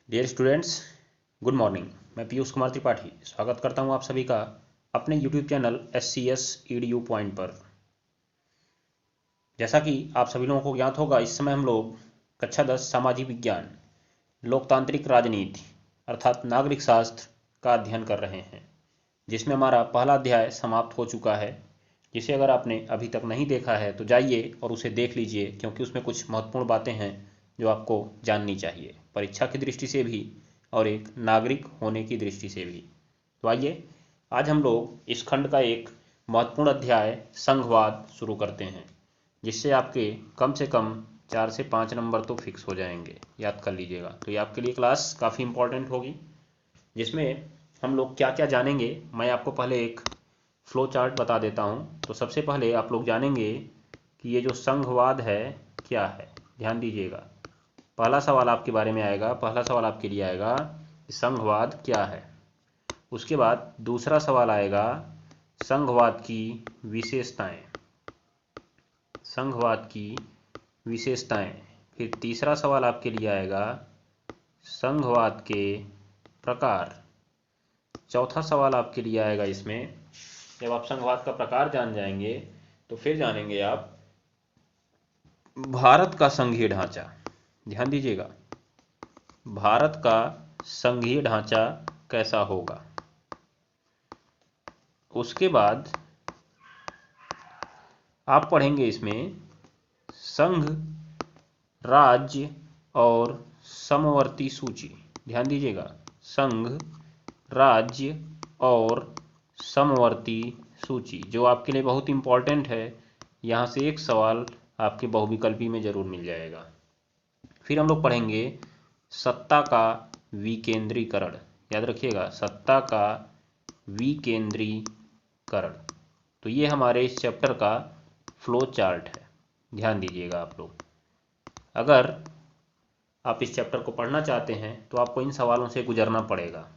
Dear students, good morning. मैं पीयूष कुमार त्रिपाठी स्वागत करता हूं आप सभी का अपने YouTube channel SCS EDU point पर। जैसा कि आप सभी लोगों को ज्ञात होगा, इस समय हम लोग कक्षा 10 सामाजिक विज्ञान लोकतांत्रिक राजनीति अर्थात नागरिक शास्त्र का अध्ययन कर रहे हैं, जिसमें हमारा पहला अध्याय समाप्त हो चुका है। जिसे अगर आपने अभी तक नहीं देखा है तो जाइए और उसे देख लीजिए, क्योंकि उसमें कुछ महत्वपूर्ण बातें हैं जो आपको जाननी चाहिए, परीक्षा की दृष्टि से भी और एक नागरिक होने की दृष्टि से भी। तो आइए आज हम लोग इस खंड का एक महत्वपूर्ण अध्याय संघवाद शुरू करते हैं, जिससे आपके कम से कम 4 से 5 नंबर तो फिक्स हो जाएंगे, याद कर लीजिएगा। तो ये आपके लिए क्लास काफ़ी इंपॉर्टेंट होगी, जिसमें हम लोग क्या क्या जानेंगे। मैं आपको पहले एक फ्लो चार्ट बता देता हूँ। तो सबसे पहले आप लोग जानेंगे कि ये जो संघवाद है क्या है। ध्यान दीजिएगा, पहला सवाल आपके बारे में आएगा, पहला सवाल आपके लिए आएगा कि संघवाद क्या है। उसके बाद दूसरा सवाल आएगा संघवाद की विशेषताएं, संघवाद की विशेषताएं। फिर तीसरा सवाल आपके लिए आएगा संघवाद के प्रकार। चौथा सवाल आपके लिए आएगा, इसमें जब आप संघवाद का प्रकार जान जाएंगे तो फिर जानेंगे आप भारत का संघीय ढांचा। ध्यान दीजिएगा, भारत का संघीय ढांचा कैसा होगा। उसके बाद आप पढ़ेंगे इसमें संघ, राज्य और समवर्ती सूची। ध्यान दीजिएगा, संघ, राज्य और समवर्ती सूची, जो आपके लिए बहुत इंपॉर्टेंट है। यहाँ से एक सवाल आपके बहुविकल्पी में जरूर मिल जाएगा। फिर हम लोग पढ़ेंगे सत्ता का विकेंद्रीकरण। याद रखिएगा, सत्ता का विकेंद्रीकरण। तो ये हमारे इस चैप्टर का फ्लो चार्ट है। ध्यान दीजिएगा, आप लोग अगर आप इस चैप्टर को पढ़ना चाहते हैं तो आपको इन सवालों से गुजरना पड़ेगा।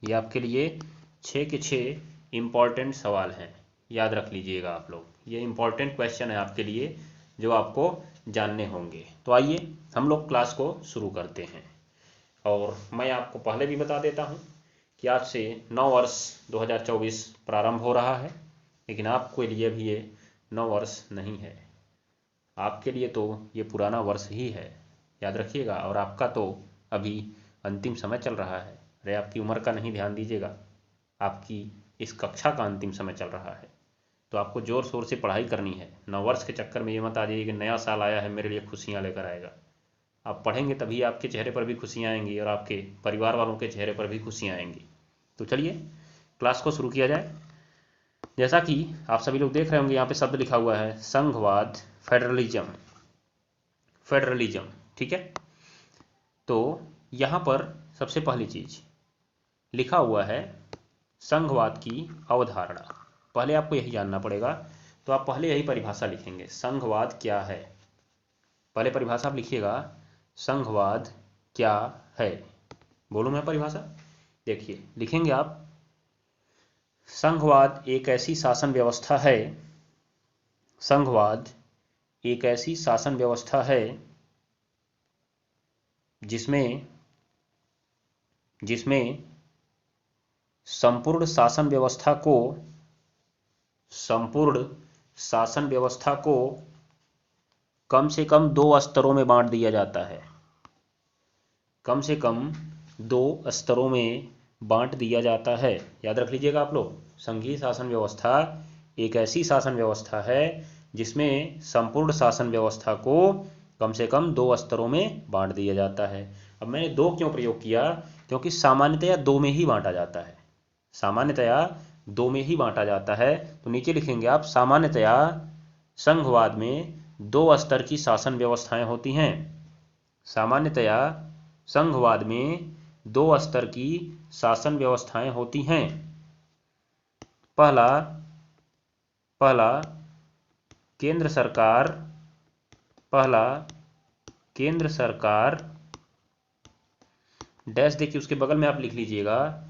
ये आपके लिए 6 के 6 इम्पॉर्टेंट सवाल हैं, याद रख लीजिएगा आप लोग। ये इम्पॉर्टेंट क्वेश्चन है आपके लिए जो आपको जानने होंगे। तो आइए हम लोग क्लास को शुरू करते हैं। और मैं आपको पहले भी बता देता हूं कि आज से नव वर्ष 2024 प्रारंभ हो रहा है, लेकिन आपके लिए भी ये नव वर्ष नहीं है, आपके लिए तो ये पुराना वर्ष ही है, याद रखिएगा। और आपका तो अभी अंतिम समय चल रहा है। अरे आपकी उम्र का नहीं ध्यान दीजिएगा, आपकी इस कक्षा का अंतिम समय चल रहा है। तो आपको जोर शोर से पढ़ाई करनी है। नव वर्ष के चक्कर में ये मत आ जाइए कि नया साल आया है मेरे लिए खुशियाँ लेकर आएगा। आप पढ़ेंगे तभी आपके चेहरे पर भी खुशियाँ आएंगी और आपके परिवार वालों के चेहरे पर भी खुशियाँ आएंगी। तो चलिए क्लास को शुरू किया जाए। जैसा कि आप सभी लोग देख रहे होंगे, यहाँ पे शब्द लिखा हुआ है संघवाद, फेडरलिज्म। फेडरलिज्म, ठीक है। तो यहाँ पर सबसे पहली चीज लिखा हुआ है संघवाद की अवधारणा। पहले आपको यही जानना पड़ेगा, तो आप पहले यही परिभाषा लिखेंगे, संघवाद क्या है। पहले परिभाषा आप लिखिएगा, संघवाद क्या है। बोलूं मैं परिभाषा? देखिए, लिखेंगे आप, संघवाद एक ऐसी शासन व्यवस्था है, संघवाद एक ऐसी शासन व्यवस्था है जिसमें संपूर्ण शासन व्यवस्था को कम से कम 2 स्तरों में बांट दिया जाता है। कम से कम 2 स्तरों में बांट दिया जाता है। याद रख लीजिएगा आप लोग, संघीय शासन व्यवस्था एक ऐसी शासन व्यवस्था है जिसमें संपूर्ण शासन व्यवस्था को कम से कम 2 स्तरों में बांट दिया जाता है। अब मैंने 2 क्यों प्रयोग किया? क्योंकि सामान्यतया 2 में ही बांटा जाता है, सामान्यतया 2 में ही बांटा जाता है। तो नीचे लिखेंगे आप, सामान्यतया संघवाद में 2 स्तर की शासन व्यवस्थाएं होती हैं। सामान्यतया संघवाद में 2 स्तर की शासन व्यवस्थाएं होती हैं। पहला केंद्र सरकार डैश देखिए, उसके बगल में आप लिख लीजिएगा,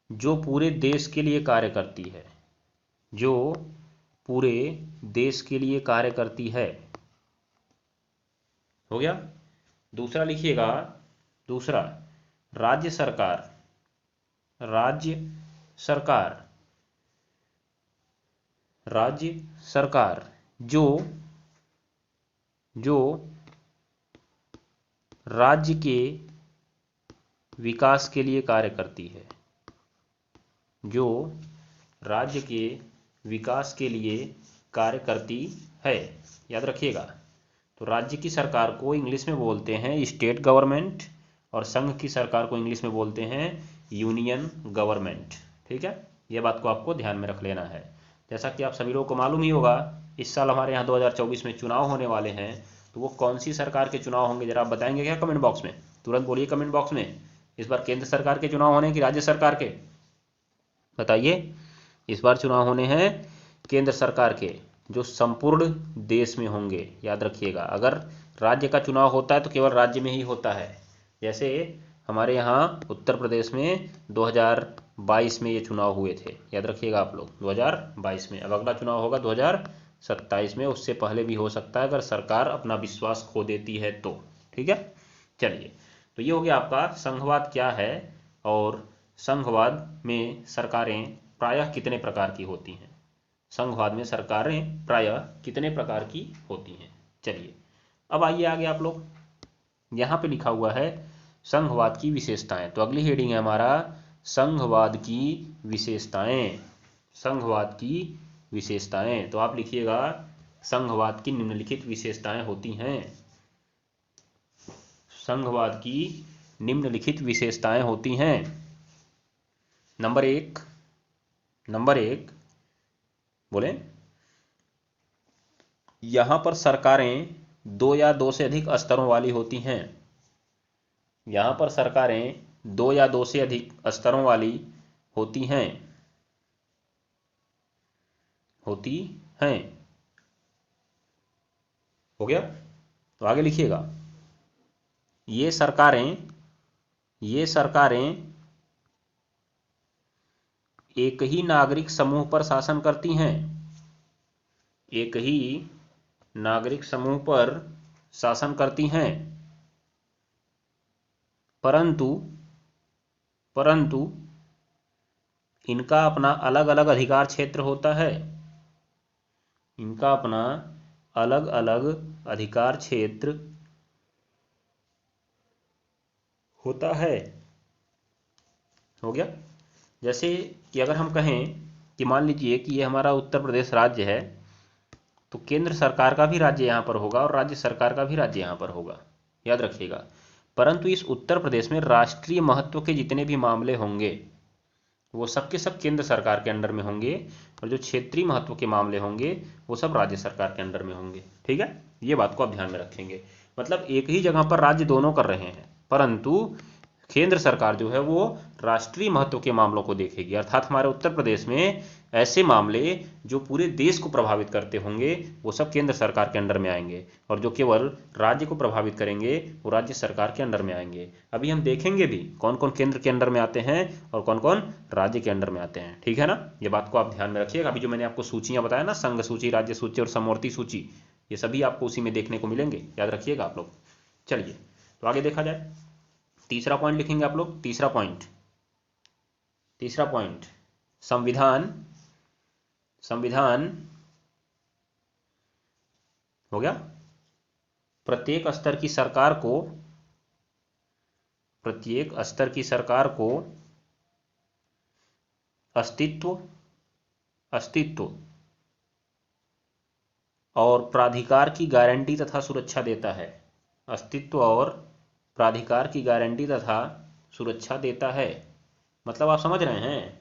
जो पूरे देश के लिए कार्य करती है, जो पूरे देश के लिए कार्य करती है। हो गया। दूसरा लिखिएगा, दूसरा राज्य सरकार, राज्य सरकार, राज्य सरकार जो राज्य के विकास के लिए कार्य करती है, जो राज्य के विकास के लिए कार्य करती है। याद रखिएगा। तो राज्य की सरकार को इंग्लिश में बोलते हैं स्टेट गवर्नमेंट और संघ की सरकार को इंग्लिश में बोलते हैं यूनियन गवर्नमेंट। ठीक है, ये बात को आपको ध्यान में रख लेना है। जैसा कि आप सभी लोगों को मालूम ही होगा, इस साल हमारे यहाँ 2024 में चुनाव होने वाले हैं। तो वो कौन सी सरकार के चुनाव होंगे जरा आप बताएंगे क्या कमेंट बॉक्स में? तुरंत बोलिए कमेंट बॉक्स में। इस बार केंद्र सरकार के चुनाव होने कि राज्य सरकार के? बताइए। इस बार चुनाव होने हैं केंद्र सरकार के, जो संपूर्ण देश में होंगे। याद रखिएगा, अगर राज्य का चुनाव होता है तो केवल राज्य में ही होता है। जैसे हमारे यहाँ उत्तर प्रदेश में 2022 में ये चुनाव हुए थे। याद रखिएगा आप लोग, 2022 में। अब अगला चुनाव होगा 2027 में, उससे पहले भी हो सकता है अगर सरकार अपना विश्वास खो देती है तो। ठीक है, चलिए। तो ये हो गया आपका संघवाद क्या है और संघवाद में सरकारें प्रायः कितने प्रकार की होती हैं। संघवाद में सरकारें प्रायः कितने प्रकार की होती हैं। चलिए, अब आइए आगे आप लोग। यहाँ पे लिखा हुआ है संघवाद की विशेषताएं। तो अगली हेडिंग है हमारा संघवाद की विशेषताएं। संघवाद की विशेषताएं। तो आप लिखिएगा संघवाद की निम्नलिखित विशेषताएं होती हैं। संघवाद की निम्नलिखित विशेषताएं होती हैं। नंबर एक बोले, यहां पर सरकारें 2 या 2 से अधिक स्तरों वाली होती हैं। यहां पर सरकारें 2 या 2 से अधिक स्तरों वाली होती हैं। हो गया? तो आगे लिखिएगा, ये सरकारें एक ही नागरिक समूह पर शासन करती हैं। एक ही नागरिक समूह पर शासन करती हैं, परंतु इनका अपना अलग अलग अधिकार क्षेत्र होता है। इनका अपना अलग अलग अधिकार क्षेत्र होता है। हो गया? जैसे कि अगर हम कहें कि मान लीजिए कि ये हमारा उत्तर प्रदेश राज्य है, तो केंद्र सरकार का भी राज्य यहाँ पर होगा और राज्य सरकार का भी राज्य यहाँ पर होगा। याद रखिएगा। परंतु इस उत्तर प्रदेश में राष्ट्रीय महत्व के जितने भी मामले होंगे वो सब के सब केंद्र सरकार के अंडर में होंगे, और जो क्षेत्रीय महत्व के मामले होंगे वो सब राज्य सरकार के अंडर में होंगे। ठीक है, ये बात को आप ध्यान में रखेंगे। मतलब एक ही जगह पर राज्य दोनों कर रहे हैं, परंतु केंद्र सरकार जो है वो राष्ट्रीय महत्व के मामलों को देखेगी। अर्थात हमारे उत्तर प्रदेश में ऐसे मामले जो पूरे देश को प्रभावित करते होंगे वो सब केंद्र सरकार के अंडर में आएंगे, और जो केवल राज्य को प्रभावित करेंगे वो राज्य सरकार के अंडर में आएंगे। अभी हम देखेंगे भी कौन कौन केंद्र के अंडर में आते हैं और कौन कौन राज्य के अंडर में आते हैं। ठीक है ना, ये बात को आप ध्यान में रखिएगा। अभी जो मैंने आपको सूचियां बताया ना, संघ सूची, राज्य सूची और समवर्ती सूची, ये सभी आपको उसी में देखने को मिलेंगे। याद रखिएगा आप लोग। चलिए, तो आगे देखा जाए। तीसरा पॉइंट लिखेंगे आप लोग। तीसरा पॉइंट संविधान हो गया। प्रत्येक स्तर की सरकार को अस्तित्व और प्राधिकार की गारंटी तथा सुरक्षा देता है। अस्तित्व और प्राधिकार की गारंटी तथा सुरक्षा देता है। मतलब आप समझ रहे हैं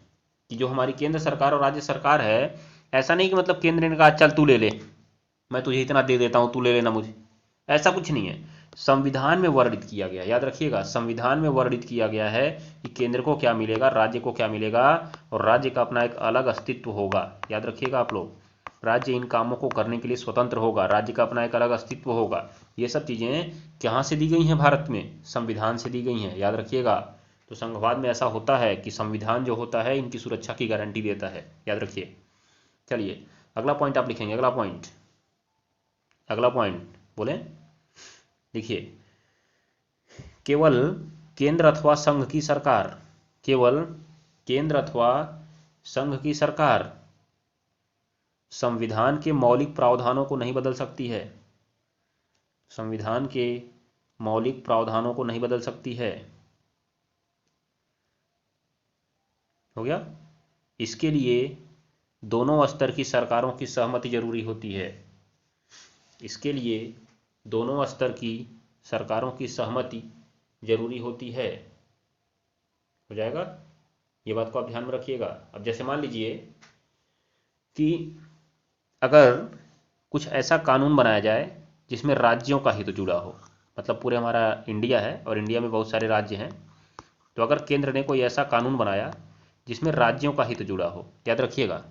कि जो हमारी केंद्र सरकार और राज्य सरकार है, ऐसा नहीं कि मतलब केंद्र ने कहा चल तू ले ले, मैं तुझे इतना दे देता हूं, तू ले लेना मुझे, ऐसा कुछ नहीं है। संविधान में वर्णित किया गया, याद रखिएगा, संविधान में वर्णित किया गया है कि केंद्र को क्या मिलेगा, राज्य को क्या मिलेगा, और राज्य का अपना एक अलग अस्तित्व होगा। याद रखिएगा आप लोग, राज्य इन कामों को करने के लिए स्वतंत्र होगा, राज्य का अपना एक अलग अस्तित्व होगा। ये सब चीजें कहाँ से दी गई हैं भारत में? संविधान से दी गई हैं। याद रखिएगा। तो संघवाद में ऐसा होता है कि संविधान जो होता है इनकी सुरक्षा की गारंटी देता है। याद रखिए। चलिए, अगला पॉइंट आप लिखेंगे। अगला पॉइंट बोले, देखिए, केंद्र अथवा संघ की सरकार, केवल केंद्र अथवा संघ की सरकार संविधान के मौलिक प्रावधानों को नहीं बदल सकती है। संविधान के मौलिक प्रावधानों को नहीं बदल सकती है। हो गया। इसके लिए दोनों स्तर की सरकारों की सहमति जरूरी होती है। इसके लिए दोनों स्तर की सरकारों की सहमति जरूरी होती है। हो जाएगा। ये बात को आप ध्यान में रखिएगा। अब जैसे मान लीजिए कि अगर कुछ ऐसा कानून बनाया जाए जिसमें राज्यों का हित जुड़ा हो, मतलब पूरे हमारा इंडिया है और इंडिया में बहुत सारे राज्य हैं, तो अगर केंद्र ने कोई ऐसा कानून बनाया जिसमें राज्यों का हित जुड़ा हो, याद रखिएगा,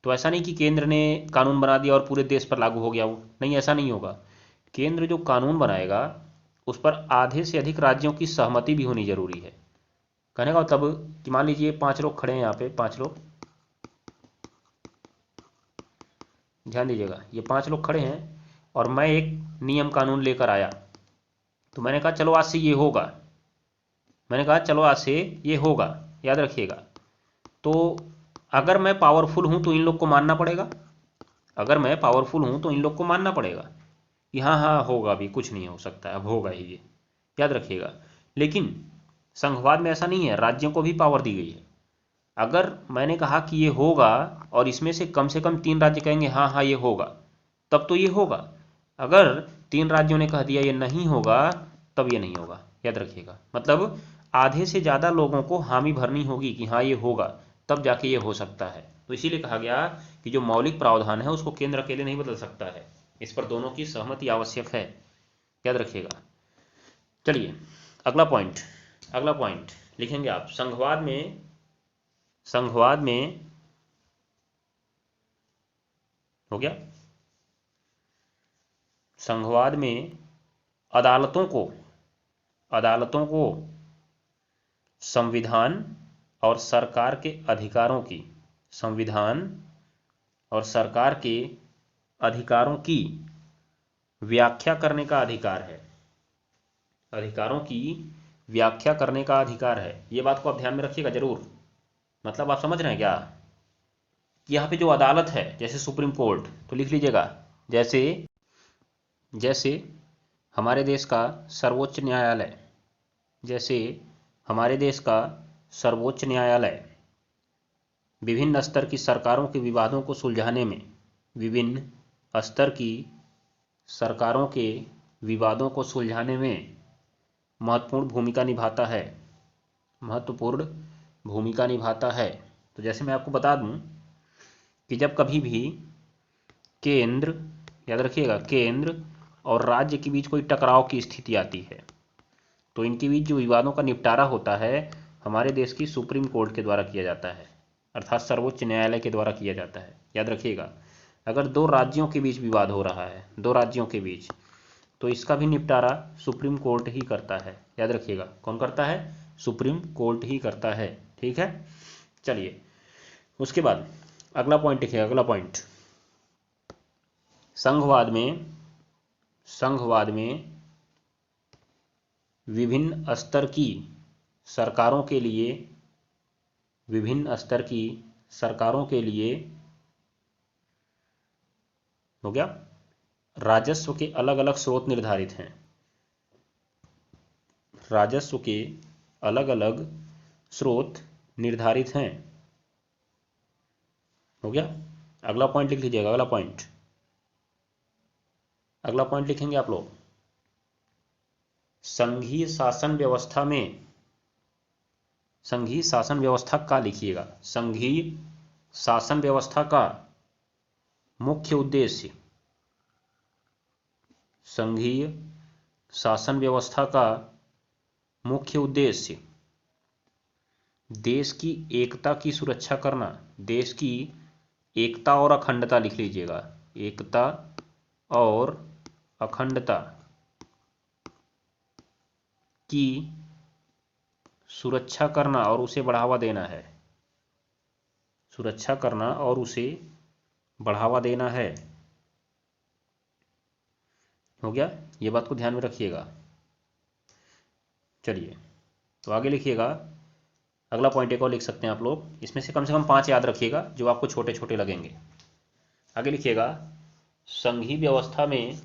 तो ऐसा नहीं कि केंद्र ने कानून बना दिया और पूरे देश पर लागू हो गया वो, नहीं, ऐसा नहीं होगा। केंद्र जो कानून बनाएगा उस पर आधे से अधिक राज्यों की सहमति भी होनी जरूरी है। कहने का मतलब कि मान लीजिए 5 लोग खड़े हैं यहाँ पे, 5 लोग, ध्यान दीजिएगा, ये 5 लोग खड़े हैं और मैं एक नियम कानून लेकर आया, तो मैंने कहा चलो आज से ये होगा, मैंने कहा चलो आज से ये होगा, याद रखिएगा। तो अगर मैं पावरफुल हूं तो इन लोग को मानना पड़ेगा, अगर मैं पावरफुल हूं तो इन लोग को मानना पड़ेगा कि हाँ हाँ होगा भी, कुछ नहीं हो सकता है, अब होगा ही ये, याद रखिएगा। लेकिन संघवाद में ऐसा नहीं है, राज्यों को भी पावर दी गई है। अगर मैंने कहा कि ये होगा और इसमें से कम 3 राज्य कहेंगे हाँ हाँ ये होगा, तब तो ये होगा। अगर 3 राज्यों ने कह दिया ये नहीं होगा, तब ये नहीं होगा, याद रखिएगा। मतलब आधे से ज़्यादा लोगों को हामी भरनी होगी कि हाँ ये होगा, तब जाके ये हो सकता है। तो इसीलिए कहा गया कि जो मौलिक प्रावधान है उसको केंद्र अकेले नहीं बदल सकता है, इस पर दोनों की सहमति आवश्यक है, याद रखिएगा। चलिए अगला पॉइंट, अगला पॉइंट लिखेंगे आप। संघवाद में हो गया, संघवाद में अदालतों को संविधान और सरकार के अधिकारों की, संविधान और सरकार के अधिकारों की व्याख्या करने का अधिकार है, अधिकारों की व्याख्या करने का अधिकार है। ये बात को आप ध्यान में रखिएगा जरूर। मतलब आप समझ रहे हैं क्या, यहाँ पे जो अदालत है जैसे सुप्रीम कोर्ट, तो लिख लीजिएगा, जैसे जैसे हमारे देश का सर्वोच्च न्यायालय, जैसे हमारे देश का सर्वोच्च न्यायालय विभिन्न स्तर की सरकारों के विवादों को सुलझाने में, विभिन्न स्तर की सरकारों के विवादों को सुलझाने में महत्वपूर्ण भूमिका निभाता है, महत्वपूर्ण भूमिका निभाता है। तो जैसे मैं आपको बता दूं कि जब कभी भी केंद्र, याद रखिएगा, केंद्र और राज्य के बीच कोई टकराव की स्थिति आती है, तो इनके बीच जो विवादों का निपटारा होता है हमारे देश की सुप्रीम कोर्ट के द्वारा किया जाता है, अर्थात सर्वोच्च न्यायालय के द्वारा किया जाता है। याद रखिएगा, अगर 2 राज्यों के बीच विवाद हो रहा है, 2 राज्यों के बीच, तो इसका भी निपटारा सुप्रीम कोर्ट ही करता है। याद रखिएगा, कौन करता है, सुप्रीम कोर्ट ही करता है, ठीक है। चलिए उसके बाद अगला पॉइंट लिखिएगा, अगला पॉइंट, संघवाद में विभिन्न स्तर की सरकारों के लिए, विभिन्न स्तर की सरकारों के लिए हो गया, राजस्व के अलग अलग स्रोत निर्धारित हैं, राजस्व के अलग अलग स्रोत निर्धारित हैं। हो गया। अगला पॉइंट लिख लीजिएगा, अगला पॉइंट, अगला पॉइंट लिखेंगे आप लोग, संघीय शासन व्यवस्था में, संघीय शासन व्यवस्था का लिखिएगा, संघीय शासन व्यवस्था का मुख्य उद्देश्य, संघीय शासन व्यवस्था का मुख्य उद्देश्य देश की एकता की सुरक्षा करना, देश की एकता और अखंडता लिख लीजिएगा, एकता और अखंडता की सुरक्षा करना और उसे बढ़ावा देना है, सुरक्षा करना और उसे बढ़ावा देना है। हो गया, ये बात को ध्यान में रखिएगा। चलिए तो आगे लिखिएगा, अगला पॉइंट एक और लिख सकते हैं आप लोग, इसमें से कम 5 याद रखिएगा जो आपको छोटे छोटे लगेंगे। आगे लिखिएगा, संघीय व्यवस्था में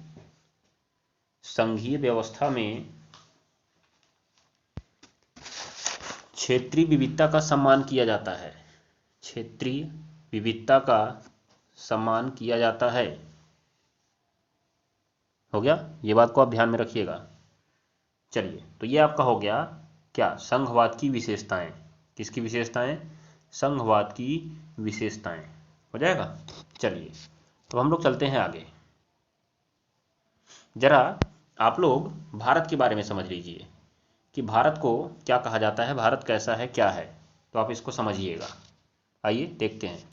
क्षेत्रीय विविधता का सम्मान किया जाता है। क्षेत्रीय विविधता का सम्मान किया जाता है। हो गया, ये बात को आप ध्यान में रखिएगा। चलिए, तो ये आपका हो गया क्या, संघवाद की विशेषताएं। किसकी विशेषताएं? संघवाद की विशेषताएं। हो जाएगा। चलिए, तो हम लोग चलते हैं आगे। जरा आप लोग भारत के बारे में समझ लीजिए कि भारत को क्या कहा जाता है, भारत कैसा है, क्या है, तो आप इसको समझिएगा। आइए देखते हैं।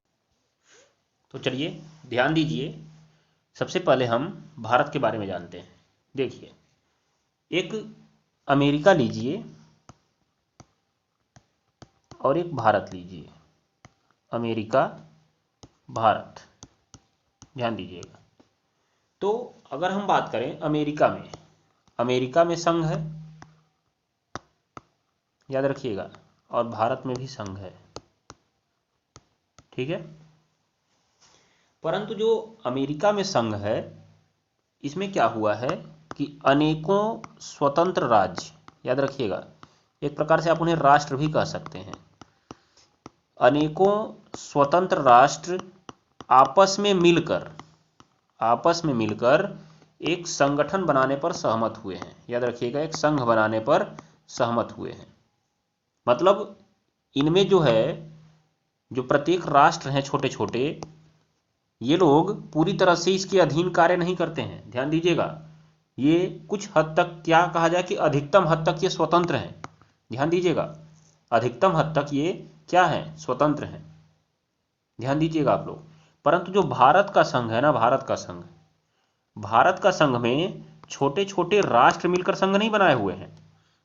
तो चलिए ध्यान दीजिए, सबसे पहले हम भारत के बारे में जानते हैं। देखिए, एक अमेरिका लीजिए और एक भारत लीजिए। अमेरिका, भारत, ध्यान दीजिएगा। तो अगर हम बात करें अमेरिका में संघ है, याद रखिएगा, और भारत में भी संघ है, ठीक है। परंतु जो अमेरिका में संघ है, इसमें क्या हुआ है कि अनेकों स्वतंत्र राज्य, याद रखिएगा, एक प्रकार से आप उन्हें राष्ट्र भी कह सकते हैं, अनेकों स्वतंत्र राष्ट्र आपस में मिलकर एक संगठन बनाने पर सहमत हुए हैं। याद रखिएगा, एक संघ बनाने पर सहमत हुए हैं। मतलब इनमें जो है, जो प्रत्येक राष्ट्र हैं छोटे छोटे, ये लोग पूरी तरह से इसके अधीन कार्य नहीं करते हैं। ध्यान दीजिएगा, ये कुछ हद तक, क्या कहा जाए कि अधिकतम हद तक ये स्वतंत्र हैं। ध्यान दीजिएगा, अधिकतम हद तक ये क्या हैं, स्वतंत्र हैं। ध्यान दीजिएगा आप लोग। परंतु जो भारत का संघ है ना, भारत का संघ में छोटे छोटे राष्ट्र मिलकर संघ नहीं बनाए हुए हैं।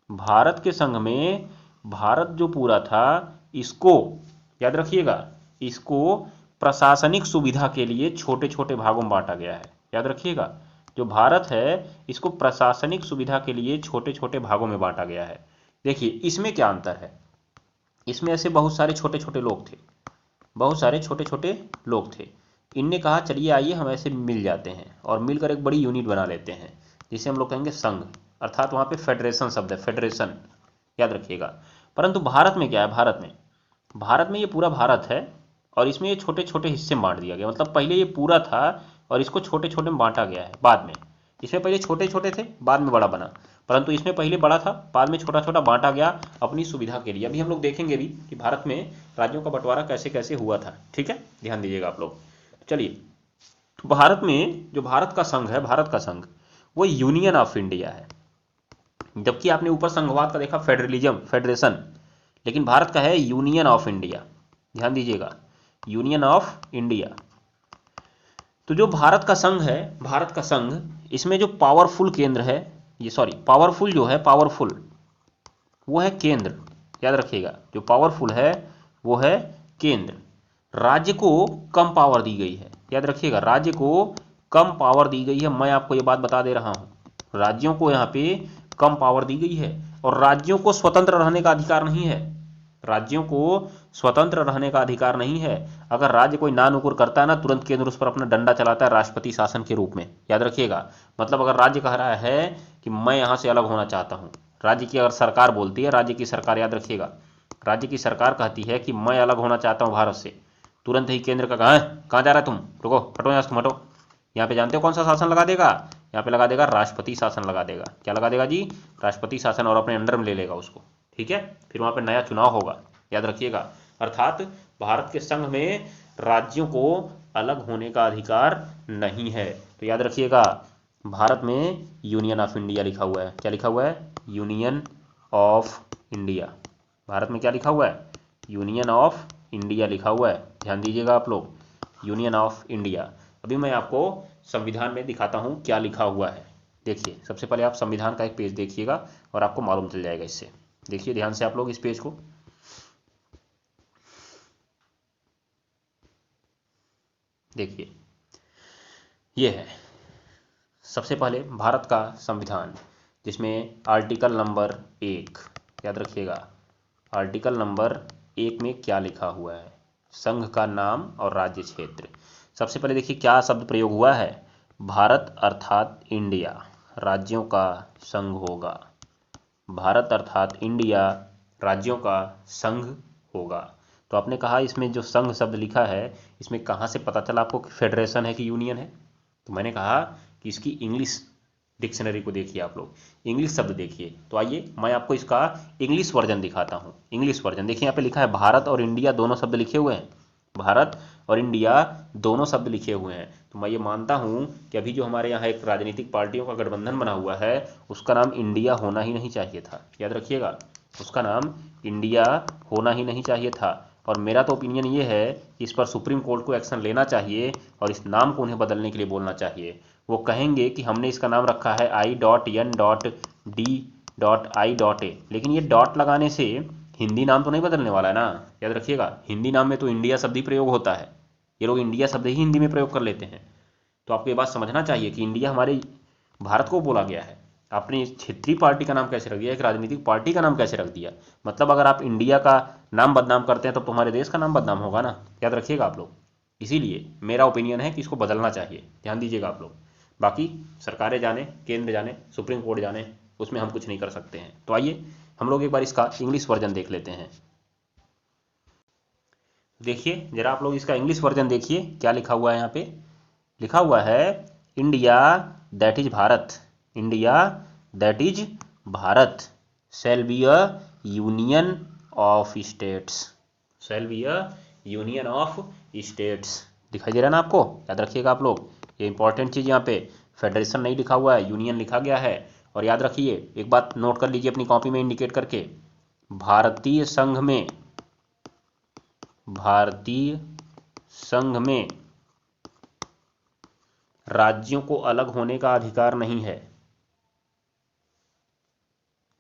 भारत के संघ में भारत जो पूरा था, इसको याद रखिएगा, इसको प्रशासनिक सुविधा के लिए छोटे छोटे भागों में बांटा गया है। याद रखिएगा, जो भारत है, इसको प्रशासनिक सुविधा के लिए छोटे छोटे भागों में बांटा गया है। देखिए, इसमें क्या अंतर है, इसमें ऐसे बहुत सारे छोटे छोटे लोग थे। इनने कहा चलिए आइए हम ऐसे मिल जाते हैं और मिलकर एक बड़ी यूनिट बना लेते हैं, जिसे हम लोग कहेंगे संघ, अर्थात वहां पे फेडरेशन शब्द है, फेडरेशन, याद रखिएगा। परंतु भारत में क्या है, भारत में ये पूरा भारत है और इसमें ये छोटे छोटे हिस्से में बांट दिया गया। मतलब पहले ये पूरा था और इसको छोटे छोटे में बांटा गया है। बाद में इसमें पहले छोटे छोटे थे, बाद में बड़ा बना, परंतु इसमें पहले बड़ा था, बाद में छोटा छोटा बांटा गया अपनी सुविधा के लिए। अभी हम लोग देखेंगे भी कि भारत में राज्यों का बंटवारा कैसे कैसे हुआ था, ठीक है, ध्यान दीजिएगा आप लोग। चलिए, भारत में जो भारत का संघ वो यूनियन ऑफ इंडिया है। जबकि आपने ऊपर संघवाद का देखा, फेडरेशन, लेकिन भारत का है यूनियन ऑफ इंडिया। ध्यान दीजिएगा, यूनियन ऑफ इंडिया। तो जो भारत का संघ, इसमें जो पावरफुल केंद्र है, पावरफुल वो है केंद्र। याद रखिएगा, जो पावरफुल है वो है केंद्र। राज्य को कम पावर दी गई है। याद रखिएगा, राज्य को कम पावर दी गई है। मैं आपको ये बात बता दे रहा हूं, राज्यों को यहाँ पे कम पावर दी गई है और राज्यों को स्वतंत्र रहने का अधिकार नहीं है। अगर राज्य कोई नानुकुर करता है ना, तुरंत केंद्र उस पर अपना डंडा चलाता है, राष्ट्रपति शासन के रूप में। याद रखिएगा, मतलब अगर राज्य कह रहा है कि मैं यहां से अलग होना चाहता हूं, राज्य की अगर सरकार बोलती है, राज्य की सरकार, याद रखिएगा, राज्य की सरकार कहती है कि मैं अलग होना चाहता हूं भारत से, तुरंत ही केंद्र का कहाँ जा रहा है तुम, रुको, हटो यहाँ से, तुम हटो। यहाँ पे जानते हो कौन सा शासन लगा देगा? यहाँ पे लगा देगा राष्ट्रपति शासन लगा देगा। क्या लगा देगा जी? राष्ट्रपति शासन, और अपने अंडर में ले लेगा उसको, ठीक है। फिर वहां पे नया चुनाव होगा, याद रखिएगा। अर्थात भारत के संघ में राज्यों को अलग होने का अधिकार नहीं है। तो याद रखिएगा, भारत में यूनियन ऑफ इंडिया लिखा हुआ है। क्या लिखा हुआ है? Union of India. भारत में क्या लिखा हुआ है? यूनियन ऑफ इंडिया लिखा हुआ है। ध्यान दीजिएगा आप लोग, यूनियन ऑफ इंडिया। अभी मैं आपको संविधान में दिखाता हूं क्या लिखा हुआ है। देखिए, सबसे पहले आप संविधान का एक पेज देखिएगा और आपको मालूम चल जाएगा इससे। देखिए ध्यान से आप लोग इस पेज को। देखिए, ये है सबसे पहले भारत का संविधान, जिसमें आर्टिकल नंबर 1, याद रखिएगा आर्टिकल नंबर 1 में क्या लिखा हुआ है, संघ का नाम और राज्य क्षेत्र। सबसे पहले देखिए क्या शब्द प्रयोग हुआ है, भारत अर्थात इंडिया राज्यों का संघ होगा। भारत अर्थात इंडिया राज्यों का संघ होगा। तो आपने कहा इसमें जो संघ शब्द लिखा है इसमें कहाँ से पता चला आपको कि फेडरेशन है कि यूनियन है? तो मैंने कहा कि इसकी इंग्लिश डिक्शनरी को देखिए, आप लोग इंग्लिश शब्द देखिए। तो आइए मैं आपको इसका इंग्लिश वर्जन दिखाता हूँ। इंग्लिश वर्जन देखिए, यहाँ पे लिखा है भारत और इंडिया दोनों शब्द लिखे हुए हैं, भारत और इंडिया दोनों शब्द लिखे हुए हैं। तो मैं ये मानता हूँ कि अभी जो हमारे यहाँ एक राजनीतिक पार्टियों का गठबंधन बना हुआ है उसका नाम इंडिया होना ही नहीं चाहिए था। याद रखिएगा, उसका नाम इंडिया होना ही नहीं चाहिए था। और मेरा तो ओपिनियन ये है कि इस पर सुप्रीम कोर्ट को एक्शन लेना चाहिए और इस नाम को उन्हें बदलने के लिए बोलना चाहिए। वो कहेंगे कि हमने इसका नाम रखा है I.N.D.I.A, लेकिन ये डॉट लगाने से हिंदी नाम तो नहीं बदलने वाला है ना। याद रखिएगा, हिंदी नाम में तो इंडिया शब्द ही प्रयोग होता है, ये लोग इंडिया शब्द ही हिंदी में प्रयोग कर लेते हैं। तो आपको ये बात समझना चाहिए कि इंडिया हमारे भारत को बोला गया है, आपने इस क्षेत्रीय पार्टी का नाम कैसे रख दिया, एक राजनीतिक पार्टी का नाम कैसे रख दिया। मतलब अगर आप इंडिया का नाम बदनाम करते हैं तब तो हमारे देश का नाम बदनाम होगा ना। याद रखिएगा आप लोग, इसीलिए मेरा ओपिनियन है कि इसको बदलना चाहिए, ध्यान दीजिएगा आप लोग। बाकी सरकारें जाने, केंद्र जाने, सुप्रीम कोर्ट जाने, उसमें हम कुछ नहीं कर सकते हैं। तो आइए हम लोग एक बार इसका इंग्लिश वर्जन देख लेते हैं। देखिए जरा आप लोग इसका इंग्लिश वर्जन देखिए क्या लिखा हुआ है। यहाँ पे लिखा हुआ है India that is Bharat, India that is Bharat shall be a union of states, shall be a union of states. दिखाई दे रहा है ना आपको, याद रखिएगा आप लोग, ये इंपॉर्टेंट चीज़, यहाँ पे फेडरेशन नहीं लिखा हुआ है, यूनियन लिखा गया है। और याद रखिए एक बात नोट कर लीजिए अपनी कॉपी में इंडिकेट करके, भारतीय संघ में, भारतीय संघ में राज्यों को अलग होने का अधिकार नहीं है,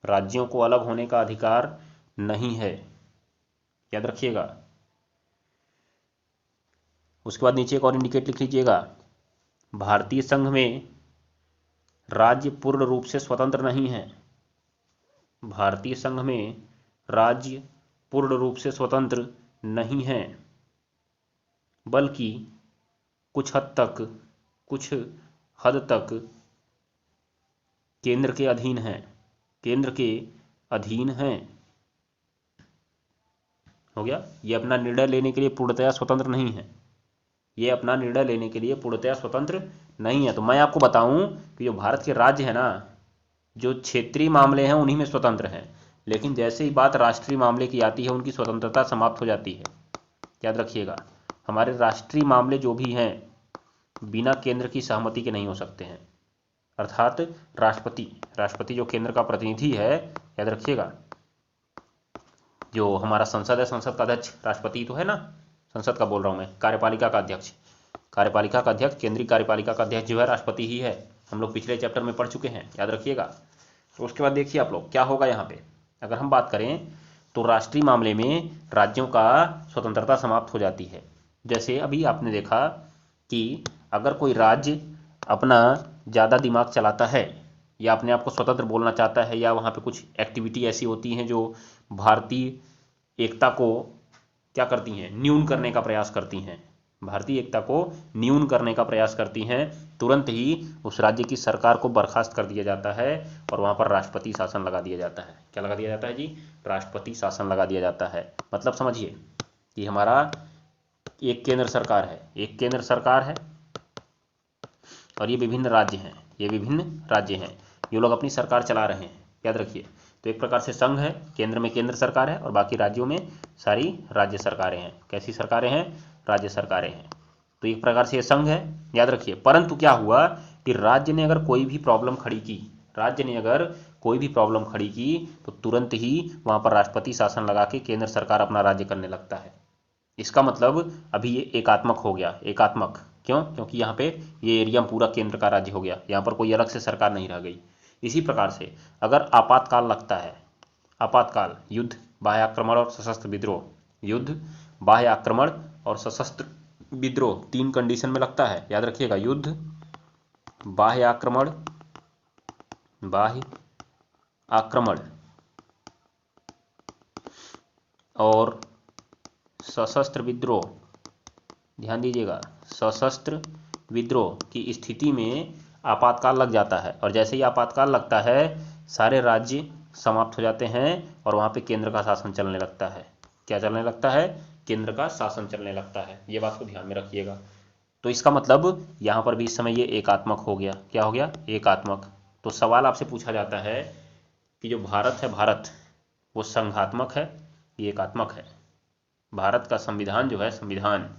राज्यों को अलग होने का अधिकार नहीं है, याद रखिएगा। उसके बाद नीचे एक और इंडिकेट लिख लीजिएगा, भारतीय संघ में राज्य पूर्ण रूप से स्वतंत्र नहीं है, भारतीय संघ में राज्य पूर्ण रूप से स्वतंत्र नहीं है, बल्कि कुछ हद तक केंद्र के अधीन है, केंद्र के अधीन है। हो गया, ये अपना निर्णय लेने के लिए पूर्णतया स्वतंत्र नहीं है, ये अपना निर्णय लेने के लिए पूर्णतया स्वतंत्र नहीं है। तो मैं आपको बताऊं कि जो भारत के राज्य है ना, जो क्षेत्रीय मामले हैं उन्हीं में स्वतंत्र हैं, लेकिन जैसे ही बात राष्ट्रीय मामले की आती है उनकी स्वतंत्रता समाप्त हो जाती है। याद रखिएगा, हमारे राष्ट्रीय मामले जो भी हैं बिना केंद्र की सहमति के नहीं हो सकते हैं, अर्थात राष्ट्रपति जो केंद्र का प्रतिनिधि है, याद रखिएगा, जो हमारा संसद है, संसद का अध्यक्ष राष्ट्रपति तो है ना, संसद का बोल रहा हूँ मैं, कार्यपालिका का अध्यक्ष, कार्यपालिका का अध्यक्ष, केंद्रीय कार्यपालिका का अध्यक्ष जो है राष्ट्रपति ही है। हम लोग पिछले चैप्टर में पढ़ चुके हैं, याद रखिएगा। तो उसके बाद देखिए आप लोग क्या होगा यहाँ पे, अगर हम बात करें तो राष्ट्रीय मामले में राज्यों का स्वतंत्रता समाप्त हो जाती है। जैसे अभी आपने देखा कि अगर कोई राज्य अपना ज़्यादा दिमाग चलाता है या अपने आप को स्वतंत्र बोलना चाहता है, या वहाँ पे कुछ एक्टिविटी ऐसी होती हैं जो भारतीय एकता को क्या करती हैं, न्यून करने का प्रयास करती हैं, भारतीय एकता को न्यून करने का प्रयास करती हैं, तुरंत ही उस राज्य की सरकार को बर्खास्त कर दिया जाता है और वहाँ पर राष्ट्रपति शासन लगा दिया जाता है। क्या लगा दिया जाता है जी? राष्ट्रपति शासन लगा दिया जाता है। मतलब समझिए कि हमारा एक केंद्र सरकार है, एक केंद्र सरकार है और ये विभिन्न राज्य हैं, ये विभिन्न राज्य हैं, ये लोग अपनी सरकार चला रहे हैं। याद रखिए, तो एक प्रकार से संघ है, केंद्र में केंद्र सरकार है और बाकी राज्यों में सारी राज्य सरकारें हैं। कैसी सरकारें हैं? राज्य सरकारें हैं। तो एक प्रकार से ये संघ है, याद रखिए। परंतु क्या हुआ कि राज्य ने अगर कोई भी प्रॉब्लम खड़ी की, राज्य ने अगर कोई भी प्रॉब्लम खड़ी की तो तुरंत ही वहां पर राष्ट्रपति शासन लगा के केंद्र सरकार अपना राज्य करने लगता है। इसका मतलब अभी ये एकात्मक हो गया। एकात्मक क्यों? क्योंकि यहाँ पे ये एरिया पूरा केंद्र का राज्य हो गया, यहाँ पर कोई अलग से सरकार नहीं रह गई। इसी प्रकार से अगर आपातकाल लगता है, आपातकाल, युद्ध, बाह्य आक्रमण और सशस्त्र विद्रोह, युद्ध, बाह्य आक्रमण और सशस्त्र विद्रोह, तीन कंडीशन में लगता है। याद रखिएगा, युद्ध, बाह्य आक्रमण और सशस्त्र विद्रोह, ध्यान दीजिएगा, सशस्त्र विद्रोह की स्थिति में आपातकाल लग जाता है, और जैसे ही आपातकाल लगता है सारे राज्य समाप्त हो जाते हैं और वहाँ पे केंद्र का शासन चलने लगता है। क्या चलने लगता है? केंद्र का शासन चलने लगता है। ये बात को ध्यान में रखिएगा। तो इसका मतलब यहाँ पर भी इस समय ये एकात्मक हो गया। क्या हो गया? एकात्मक। तो सवाल आपसे पूछा जाता है कि जो भारत है, भारत वो संघात्मक है, ये एकात्मक है। भारत का संविधान जो है, संविधान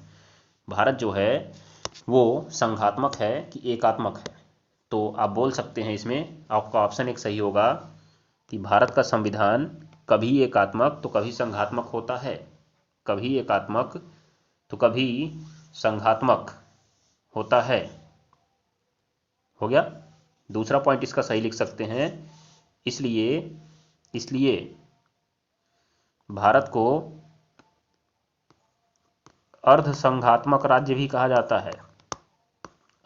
भारत जो है वो संघात्मक है कि एकात्मक है? तो आप बोल सकते हैं इसमें आपका ऑप्शन एक सही होगा कि भारत का संविधान कभी एकात्मक तो कभी संघात्मक होता है, कभी एकात्मक तो कभी संघात्मक होता है। हो गया? दूसरा पॉइंट इसका सही लिख सकते हैं, इसलिए भारत को अर्ध संघात्मक राज्य भी कहा जाता है।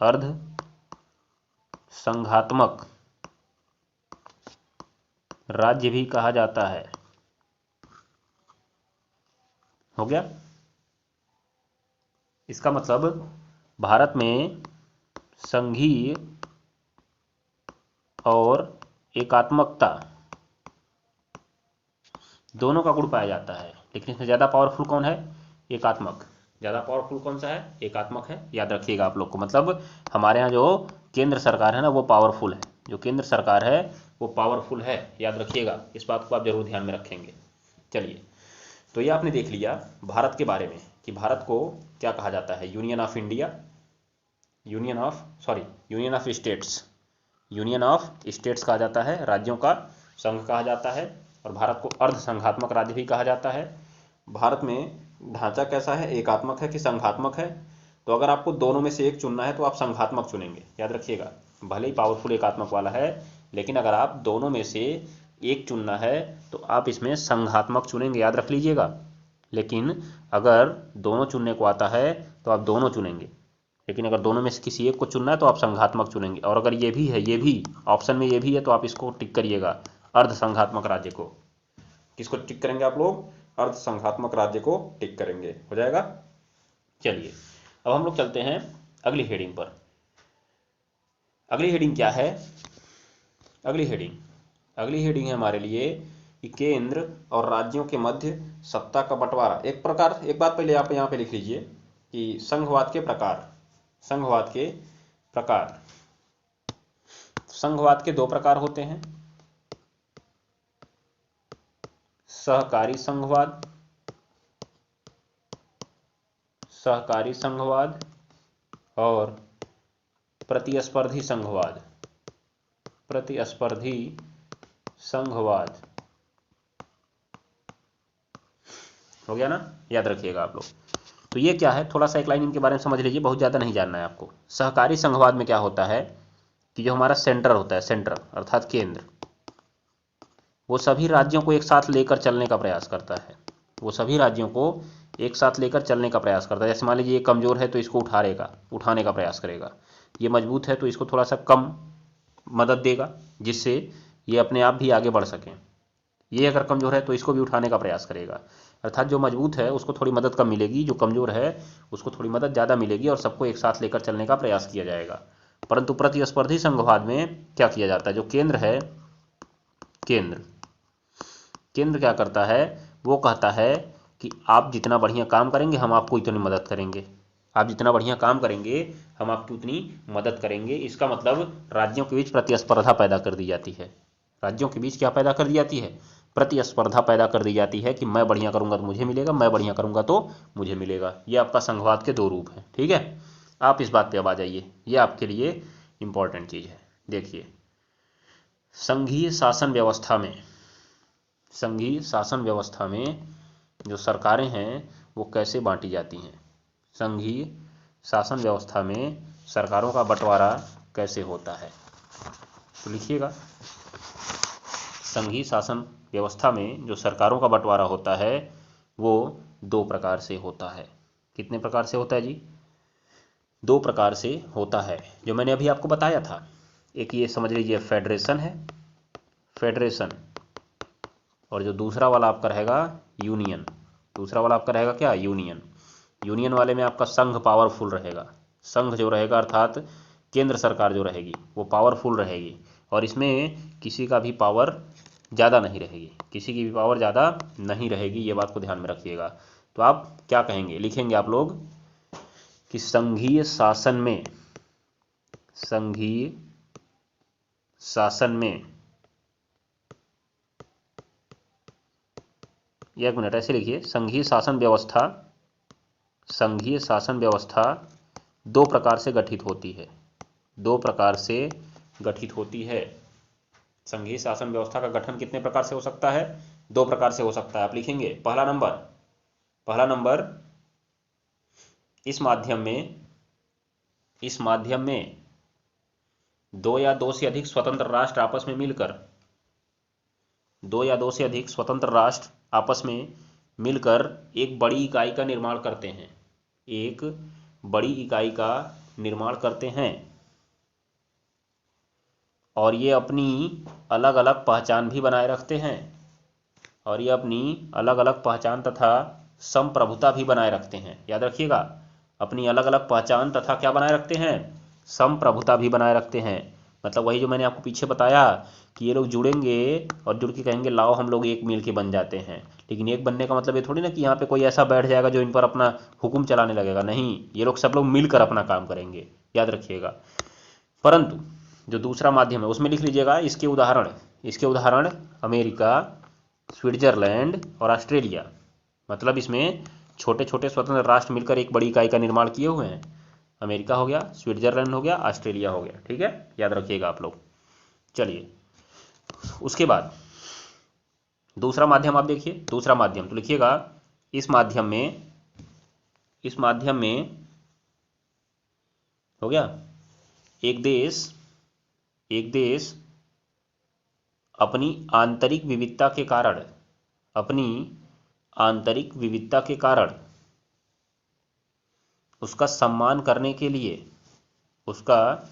अर्ध संघात्मक राज्य भी कहा जाता है। हो गया? इसका मतलब भारत में संघीय और एकात्मकता दोनों का गुण पाया जाता है, लेकिन इसमें ज़्यादा पावरफुल कौन है? एकात्मक। ज़्यादा पावरफुल कौन सा है? एकात्मक है। याद रखिएगा आप लोग को। मतलब हमारे यहाँ जो केंद्र सरकार है ना, वो पावरफुल है। जो केंद्र सरकार है वो पावरफुल है। याद रखिएगा, इस बात को आप जरूर ध्यान में रखेंगे। चलिए, तो ये आपने देख लिया भारत के बारे में कि भारत को क्या कहा जाता है? Union of India, union of states, union of states कहा जाता है, राज्यों का संघ कहा जाता है। और भारत को अर्ध संघात्मक राज्य भी कहा जाता है। भारत में ढांचा कैसा है? एकात्मक है कि संघात्मक है? तो अगर आपको दोनों में से एक चुनना है तो आप संघात्मक चुनेंगे। याद रखिएगा, भले ही पावरफुल एकात्मक वाला है, लेकिन अगर आप दोनों में से एक चुनना है तो आप इसमें संघात्मक चुनेंगे। याद रख लीजिएगा। लेकिन अगर दोनों चुनने को आता है तो आप दोनों चुनेंगे, लेकिन अगर दोनों में से किसी एक को चुनना है तो आप संघात्मक चुनेंगे। और अगर ये भी है, ये भी ऑप्शन में ये भी है, तो आप इसको टिक करिएगा, अर्ध संघात्मक राज्य को। किसको टिक करेंगे आप लोग? अर्ध संघात्मक राज्य को टिक करेंगे। हो जाएगा? चलिए, अब हम लोग चलते हैं अगली हेडिंग पर। अगली हेडिंग क्या है? अगली हेडिंग है हमारे लिए कि केंद्र और राज्यों के मध्य सत्ता का बंटवारा। एक बात पहले आप यहाँ पे लिख लीजिए कि संघवाद के प्रकार। संघवाद के दो प्रकार होते हैं, सहकारी संघवाद और प्रतिस्पर्धी संघवाद। हो गया ना? याद रखिएगा आप लोग। तो ये क्या है? थोड़ा सा एक लाइन इनके बारे में समझ लीजिए, बहुत ज़्यादा नहीं जानना है आपको। सहकारी संघवाद में क्या होता है कि जो हमारा सेंटर होता है, सेंटर अर्थात केंद्र, वो सभी राज्यों को एक साथ लेकर चलने का प्रयास करता है। जैसे मान लीजिए ये कमज़ोर है तो इसको उठाने का प्रयास करेगा। ये मजबूत है तो इसको थोड़ा सा कम मदद देगा, जिससे ये अपने आप भी आगे बढ़ सकें। ये अगर कमज़ोर है तो इसको भी उठाने का प्रयास करेगा। अर्थात जो मजबूत है उसको थोड़ी मदद कम मिलेगी, जो कमज़ोर है उसको थोड़ी मदद ज़्यादा मिलेगी, और सबको एक साथ लेकर चलने का प्रयास किया जाएगा। परंतु प्रतिस्पर्धी संघवाद में क्या किया जाता है? जो केंद्र है, केंद्र क्या करता है? वो कहता है कि आप जितना बढ़िया काम करेंगे हम आपको इतनी मदद करेंगे। इसका मतलब राज्यों के बीच प्रतिस्पर्धा पैदा कर दी जाती है। क्या पैदा कर दी जाती है? प्रतिस्पर्धा पैदा कर दी जाती है कि मैं बढ़िया करूंगा तो मुझे मिलेगा, मैं बढ़िया करूंगा तो मुझे मिलेगा। ये आपका संघवाद के दो रूप हैं। ठीक है, आप इस बात पे अब आ जाइए, ये आपके लिए इंपॉर्टेंट चीज़ है। देखिए, संघीय शासन व्यवस्था में जो सरकारें हैं वो कैसे बांटी जाती हैं? संघीय शासन व्यवस्था में सरकारों का बंटवारा कैसे होता है? तो लिखिएगा, संघीय शासन व्यवस्था में जो सरकारों का बंटवारा होता है वो दो प्रकार से होता है। कितने प्रकार से होता है जी? दो प्रकार से होता है, जो मैंने अभी आपको बताया था। एक ये समझ लीजिए फेडरेशन है, और जो दूसरा वाला आपका रहेगा यूनियन। दूसरा वाला आपका रहेगा क्या, यूनियन। यूनियन वाले में आपका संघ पावरफुल रहेगा। संघ जो रहेगा अर्थात केंद्र सरकार जो रहेगी वो पावरफुल रहेगी, और इसमें किसी का भी पावर ज़्यादा नहीं रहेगी, किसी की भी पावर ज़्यादा नहीं रहेगी, ये बात को ध्यान में रखिएगा। तो आप क्या कहेंगे, लिखेंगे आप लोग कि संघीय शासन में, संघीय शासन में, एक मिनट ऐसे लिखिए, संघीय शासन व्यवस्था, संघीय शासन व्यवस्था दो प्रकार से गठित होती है, दो प्रकार से गठित होती है। संघीय शासन व्यवस्था का गठन कितने प्रकार से हो सकता है, दो प्रकार से हो सकता है। आप लिखेंगे पहला नंबर, पहला नंबर इस माध्यम में, इस माध्यम में दो या दो से अधिक स्वतंत्र राष्ट्र आपस में मिलकर, दो या दो से अधिक स्वतंत्र राष्ट्र आपस में मिलकर एक बड़ी इकाई का निर्माण करते हैं, एक बड़ी इकाई का निर्माण करते हैं, और ये अपनी अलग अलग पहचान भी बनाए रखते हैं, और ये अपनी अलग अलग पहचान तथा संप्रभुता भी बनाए रखते हैं। याद रखिएगा, अपनी अलग अलग पहचान तथा क्या बनाए रखते हैं, संप्रभुता भी बनाए रखते हैं। मतलब वही जो मैंने आपको पीछे बताया कि ये लोग जुड़ेंगे और जुड़ के कहेंगे लाओ हम लोग एक मिल के बन जाते हैं। लेकिन एक बनने का मतलब ये थोड़ी ना कि यहाँ पे कोई ऐसा बैठ जाएगा जो इन पर अपना हुक्म चलाने लगेगा, नहीं, ये लोग सब लोग मिलकर अपना काम करेंगे, याद रखिएगा। परंतु जो दूसरा माध्यम है उसमें लिख लीजिएगा इसके उदाहरण, इसके उदाहरण अमेरिका, स्विट्जरलैंड और ऑस्ट्रेलिया। मतलब इसमें छोटे छोटे स्वतंत्र राष्ट्र मिलकर एक बड़ी इकाई का निर्माण किए हुए हैं। अमेरिका हो गया, स्विट्जरलैंड हो गया, ऑस्ट्रेलिया हो गया, ठीक है, याद रखिएगा आप लोग। चलिए उसके बाद दूसरा माध्यम आप देखिए, दूसरा माध्यम तो लिखिएगा इस माध्यम में, इस माध्यम में हो गया एक देश, एक देश अपनी आंतरिक विविधता के कारण, अपनी आंतरिक विविधता के कारण उसका सम्मान करने के लिए, उसका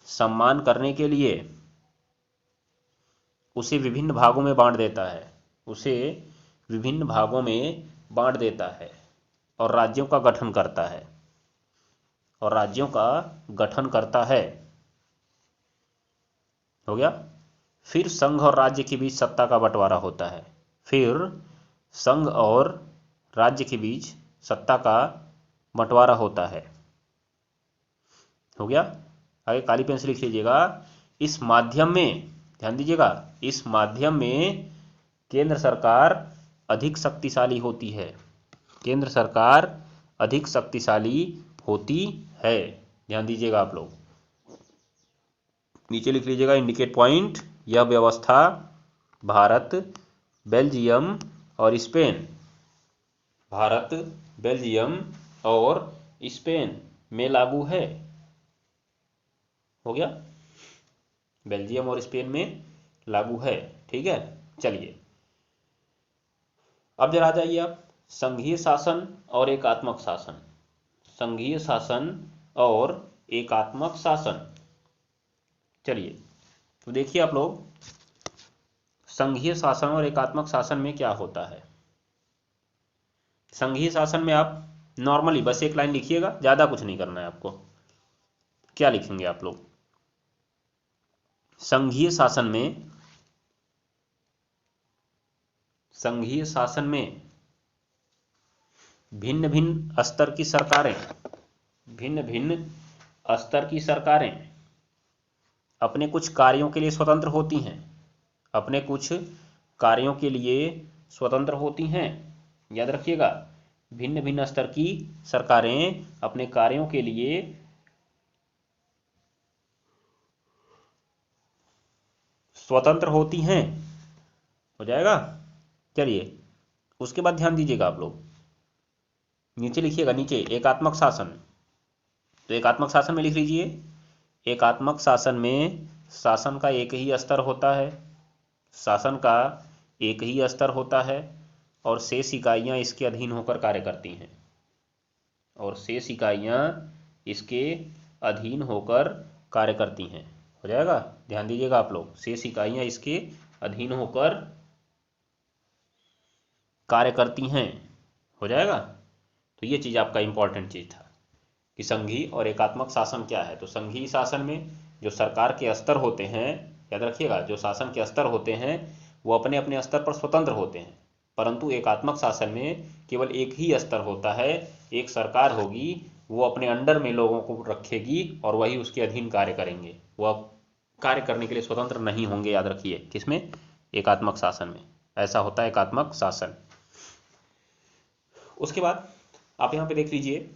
सम्मान करने के लिए उसे विभिन्न भागों में बांट देता है, उसे विभिन्न भागों में बांट देता है और राज्यों का गठन करता है, और राज्यों का गठन करता है। हो गया। फिर संघ और राज्य के बीच सत्ता का बंटवारा होता है, फिर संघ और राज्य के बीच सत्ता का बंटवारा होता है। हो गया। आगे काली पेन से लिख लीजिएगा इस माध्यम में, ध्यान दीजिएगा, इस माध्यम में केंद्र सरकार अधिक शक्तिशाली होती है, केंद्र सरकार अधिक शक्तिशाली होती है। ध्यान दीजिएगा आप लोग, नीचे लिख लीजिएगा इंडिकेट पॉइंट, यह व्यवस्था भारत, बेल्जियम और स्पेन, भारत, बेल्जियम और स्पेन में लागू है। हो गया, बेल्जियम और स्पेन में लागू है, ठीक है। चलिए अब जरा जाइए आप संघीय शासन और एकात्मक शासन, संघीय शासन और एकात्मक शासन। चलिए तो देखिए आप लोग, संघीय शासन और एकात्मक शासन में क्या होता है। संघीय शासन में आप नॉर्मली बस एक लाइन लिखिएगा, ज्यादा कुछ नहीं करना है आपको। क्या लिखेंगे आप लोग, संघीय शासन में, संघीय शासन में भिन्न भिन्न स्तर की सरकारें, भिन्न भिन्न स्तर की सरकारें अपने कुछ कार्यों के लिए स्वतंत्र होती हैं, अपने कुछ कार्यों के लिए स्वतंत्र होती हैं। याद रखिएगा, भिन्न भिन्न स्तर की सरकारें अपने कार्यों के लिए स्वतंत्र होती हैं। हो जाएगा। चलिए उसके बाद ध्यान दीजिएगा आप लोग, नीचे लिखिएगा, नीचे एकात्मक शासन। तो एकात्मक शासन में लिख लीजिए, एकात्मक शासन में शासन का एक ही स्तर होता है, शासन का एक ही स्तर होता है और शेष इकाइयां इसके अधीन होकर कार्य करती हैं, और शेष इकाइयां इसके अधीन होकर कार्य करती हैं। हो जाएगा। ध्यान दीजिएगा आप लोग, शेष इकाइयां इसके अधीन होकर कार्य करती हैं। हो जाएगा। तो ये चीज़ आपका इंपॉर्टेंट चीज़ था कि संघीय और एकात्मक शासन क्या है। तो संघीय शासन में जो सरकार के स्तर होते हैं, याद रखिएगा, जो शासन के स्तर होते हैं वो अपने अपने स्तर पर स्वतंत्र होते हैं, परंतु एकात्मक शासन में केवल एक ही स्तर होता है, एक सरकार होगी, वो अपने अंडर में लोगों को रखेगी और वही उसके अधीन कार्य करेंगे, वो अब कार्य करने के लिए स्वतंत्र नहीं होंगे। याद रखिए, किसमें? एकात्मक शासन में। ऐसा होता है एकात्मक शासन। उसके बाद आप यहाँ पे देख लीजिए,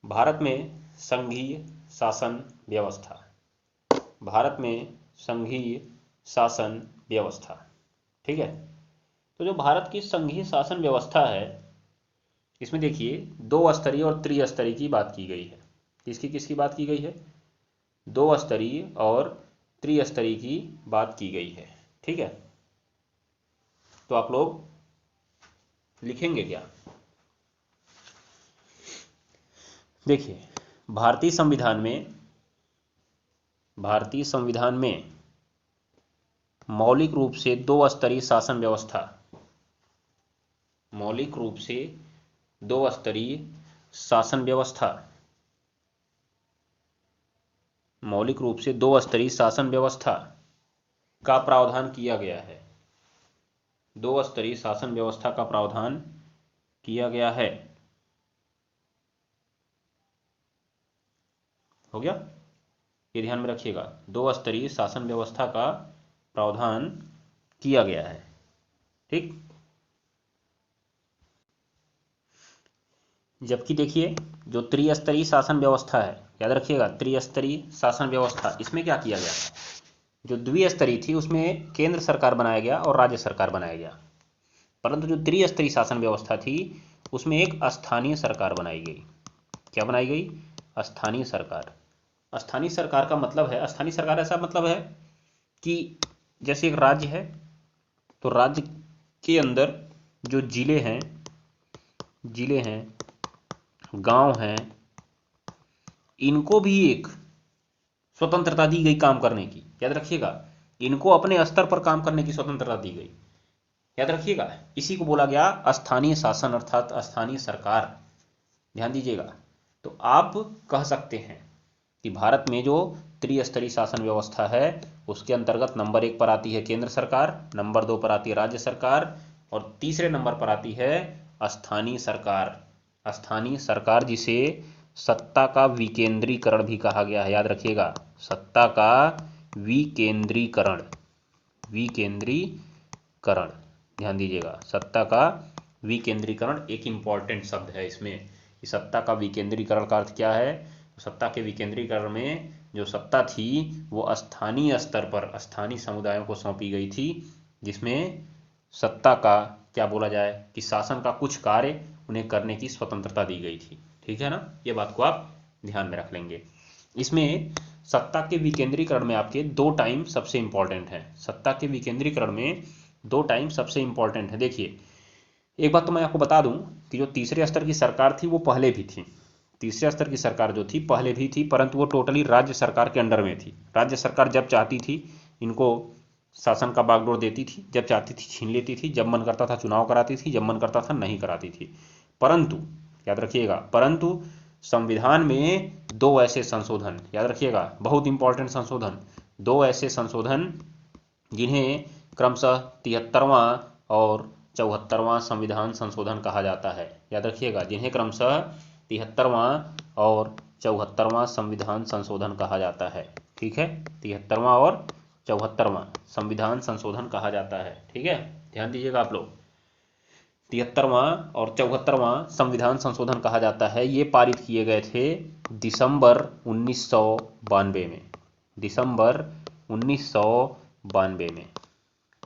भारत में संघीय शासन व्यवस्था, भारत में संघीय शासन व्यवस्था, ठीक है। तो जो भारत की संघीय शासन व्यवस्था है, इसमें देखिए दो स्तरीय और त्रिस्तरीय की बात की गई है। किसकी किसकी बात की गई है? दो स्तरीय और त्रिस्तरीय की बात की गई है, ठीक है। तो आप लोग लिखेंगे क्या? देखिए, भारतीय संविधान में मौलिक रूप से दो स्तरीय शासन व्यवस्था, मौलिक रूप से दो स्तरीय शासन व्यवस्था, मौलिक रूप से दो स्तरीय शासन व्यवस्था का प्रावधान किया गया है। दो स्तरीय शासन व्यवस्था का प्रावधान किया गया है। हो गया? ये ध्यान में रखिएगा, दो स्तरीय शासन व्यवस्था का प्रावधान किया गया है, ठीक। जबकि देखिए, जो त्रिस्तरीय शासन व्यवस्था है, याद रखिएगा, त्रिस्तरीय शासन व्यवस्था, इसमें क्या किया गया? जो द्विस्तरीय थी उसमें केंद्र सरकार बनाया गया और राज्य सरकार बनाया गया, परंतु जो त्रिस्तरीय शासन व्यवस्था थी उसमें एक स्थानीय सरकार बनाई गई। क्या बनाई गई? स्थानीय सरकार। स्थानीय सरकार का मतलब है, स्थानीय सरकार ऐसा मतलब है कि जैसे एक राज्य है, तो राज्य के अंदर जो जिले हैं, गांव हैं, इनको भी एक स्वतंत्रता दी गई काम करने की। याद रखिएगा, इनको अपने स्तर पर काम करने की स्वतंत्रता दी गई। याद रखिएगा, इसी को बोला गया स्थानीय शासन अर्थात स्थानीय सरकार। ध्यान दीजिएगा। तो आप कह सकते हैं कि भारत में जो त्रिस्तरीय शासन व्यवस्था है उसके अंतर्गत नंबर 1 पर आती है केंद्र सरकार, नंबर 2 पर आती है राज्य सरकार और तीसरे नंबर पर आती है स्थानीय सरकार। स्थानीय सरकार जिसे सत्ता का विकेंद्रीकरण भी कहा गया है। याद रखिएगा, सत्ता का विकेंद्रीकरण, विकेंद्रीकरण, ध्यान दीजिएगा, सत्ता का विकेंद्रीकरण एक इंपॉर्टेंट शब्द है इसमें। सत्ता का विकेंद्रीकरण का अर्थ क्या है? सत्ता के विकेंद्रीकरण में जो सत्ता थी वो स्थानीय स्तर पर स्थानीय समुदायों को सौंपी गई थी, जिसमें सत्ता का क्या बोला जाए कि शासन का कुछ कार्य उन्हें करने की स्वतंत्रता दी गई थी, ठीक है ना। ये बात को आप ध्यान में रख लेंगे। इसमें सत्ता के विकेंद्रीकरण में आपके दो टाइम सबसे इंपॉर्टेंट है। सत्ता के विकेंद्रीकरण में दो टाइम सबसे इंपॉर्टेंट है। देखिए, एक बात तो मैं आपको बता दूं कि जो तीसरे स्तर की सरकार थी वो पहले भी थी। तीसरे स्तर की सरकार जो थी पहले भी थी, परंतु वो टोटली राज्य सरकार के अंडर में थी। राज्य सरकार जब चाहती थी इनको शासन का बागडोर देती थी, जब चाहती थी छीन लेती थी, जब मन करता था चुनाव कराती थी, जब मन करता था नहीं कराती थी। परंतु याद रखिएगा, परंतु संविधान में दो ऐसे संशोधन, याद रखिएगा, बहुत इंपॉर्टेंट संशोधन, दो ऐसे संशोधन जिन्हें क्रमशः 73वां और 74वां संविधान संशोधन कहा जाता है। याद रखिएगा, जिन्हें क्रमशः 73वां और 74वां संविधान संशोधन कहा जाता है, ठीक है। 73वां और 74वां संविधान संशोधन कहा जाता है, ठीक है। ध्यान दीजिएगा आप लोग, 73वां और 74वां संविधान संशोधन कहा जाता है। ये पारित किए गए थे दिसंबर 1992 में, दिसंबर 1992 में,